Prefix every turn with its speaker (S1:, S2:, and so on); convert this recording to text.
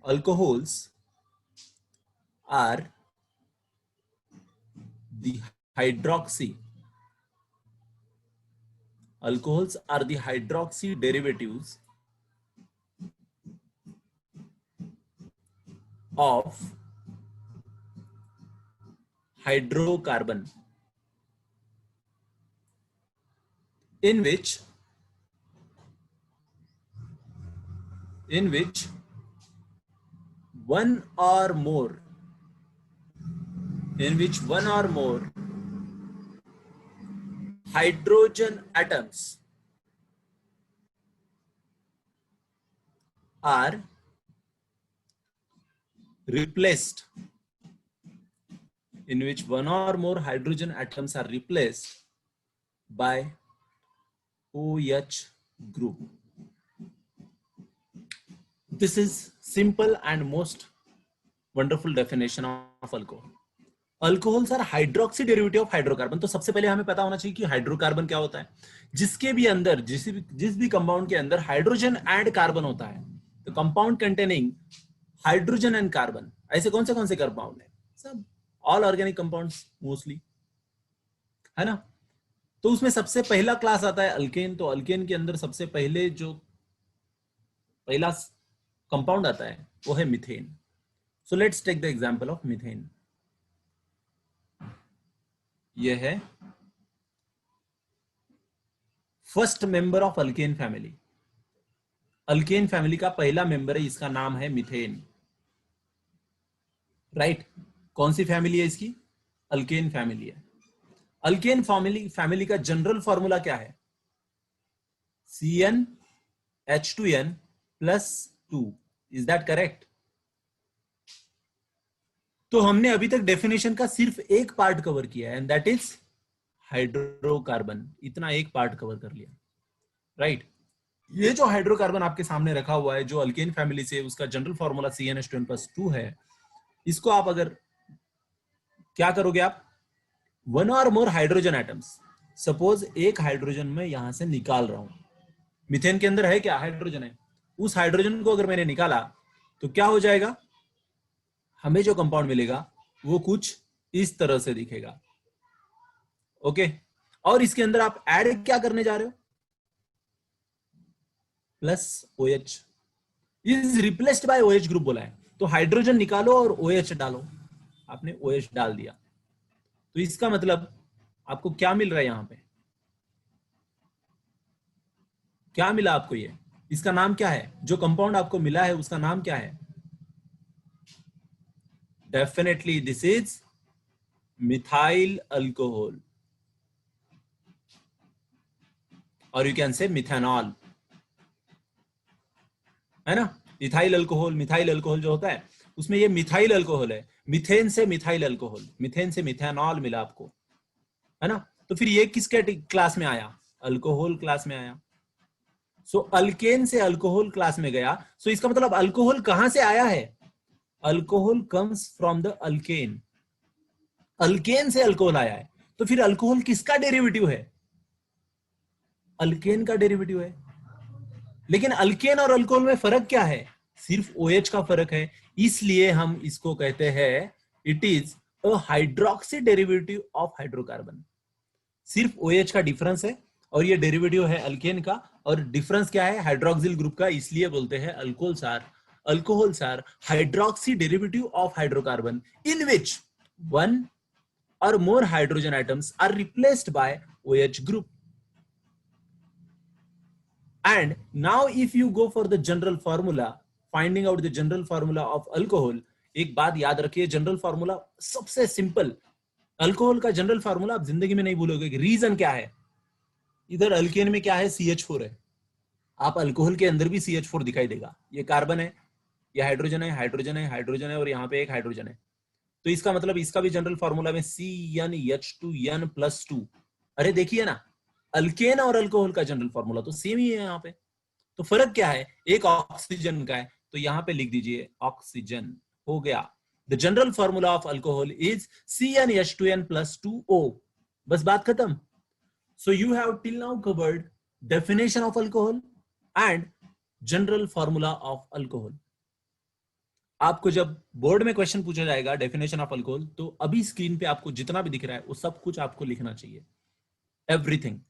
S1: alcohols are the hydroxy derivatives of hydrocarbon in which one or more hydrogen atoms are replaced by OH group. This is simple and most wonderful definition of alcohol. Alcohols are hydroxy derivative of hydrocarbon. तो सबसे पहले हमें पता होना चाहिए कि hydrocarbon क्या होता है. जिसके भी अंदर जिस भी कंपाउंड के अंदर हाइड्रोजन एंड कार्बन होता है, तो compound containing hydrogen and carbon, ऐसे कौन से कंपाउंड है? सब ऑल ऑर्गेनिक कंपाउंड्स मोस्टली, है ना. तो उसमें सबसे पहला क्लास आता है अल्केन. तो अल्केन के अंदर सबसे पहले जो पहला कंपाउंड आता है वो है methane. So let's take the example of methane. यह है first member of alkane family. Alkane family का पहला मेंबर है, इसका नाम है मीथेन. राइट. कौन सी फैमिली है इसकी? अल्केन फैमिली है. अल्केन फैमिली का जनरल फॉर्मूला क्या है? CnH2n+2. Is that correct? तो हमने अभी तक डेफिनेशन का सिर्फ एक पार्ट कवर किया है, एंड दैट इज हाइड्रोकार्बन. इतना एक पार्ट कवर कर लिया. राइट. ये जो हाइड्रोकार्बन आपके सामने रखा हुआ है जो अल्केन फैमिली से, उसका जनरल फॉर्मूला CnH2n+2 है. इसको आप अगर क्या करोगे, आप वन और मोर हाइड्रोजन एटम्स, सपोज एक हाइड्रोजन में यहां से निकाल रहा हूं. मीथेन के अंदर है क्या? हाइड्रोजन है. उस हाइड्रोजन को अगर मैंने निकाला तो क्या हो जाएगा? हमें जो कंपाउंड मिलेगा वो कुछ इस तरह से दिखेगा. ओके. और इसके अंदर आप ऐड क्या करने जा रहे हो? +OH is replaced by OH group बोला है. तो हाइड्रोजन निकालो और OH डालो. आपने OH डाल दिया. तो इसका मतलब आपको क्या मिल रहा है? यहां पे क्या मिला आपको? ये इसका नाम क्या है? जो कंपाउंड आपको मिला है उसका नाम क्या है? Definitely this is methyl alcohol, और यू कैन से मिथेनॉल, है ना. मिथाइल अल्कोहल जो होता है उसमें ये मिथाइल अल्कोहल है. मिथेन से मिथाइल अल्कोहल, मिथेन से मिथेनॉल मिला आपको, है ना. तो फिर ये किस क्लास में आया? अल्कोहल क्लास में आया. सो अल्केन से अल्कोहल क्लास में गया. सो इसका मतलब अल्कोहल कहां से आया है? Alcohol comes from the alkane. Alkane से अल्कोहल आया है. तो फिर अल्कोहल किसका डेरिवेटिव है? अल्केन का डेरिवेटिव है. लेकिन अल्केन और अल्कोहल में फर्क क्या है? सिर्फ OH का फर्क है. इसलिए हम इसको कहते हैं it is a hydroxy derivative of hydrocarbon. सिर्फ OH का डिफरेंस है और ये डेरिवेटिव है अल्केन का. और डिफरेंस क्या है? हाइड्रोक्सिल ग्रुप का. इसलिए बोलते हैं alcohols are hydroxy derivative of hydrocarbon in which one or more hydrogen atoms are replaced by OH group. And now if you go for the general formula, finding out the general formula of alcohol, एक बात याद रखिए, general formula सबसे simple. Alcohol का general formula आप जिंदगी में नहीं भूलोगे. रीजन क्या है? इधर अल्केन में क्या है? CH4 है. आप अल्कोहल के अंदर भी CH4 दिखाई देगा. ये कार्बन है, ये हाइड्रोजन है और यहाँ पे एक हाइड्रोजन है. तो इसका मतलब इसका भी जनरल फॉर्मूला में CnH2n+2. अरे देखिए ना, अल्केन और अल्कोहल का जनरल फॉर्मूला तो सेम ही है यहाँ पे. तो फर्क क्या है? एक ऑक्सीजन का है, तो यहाँ पे लिख दीजिए ऑक्सीजन. हो गया. The general formula of alcohol is CnH2n+2O. बस बात खत्म. So you have till now covered definition of alcohol and general formula of alcohol. आपको जब बोर्ड में क्वेश्चन पूछा जाएगा डेफिनेशन ऑफ अल्कोहल, तो अभी स्क्रीन पे आपको जितना भी दिख रहा है वो सब कुछ आपको लिखना चाहिए, एवरीथिंग।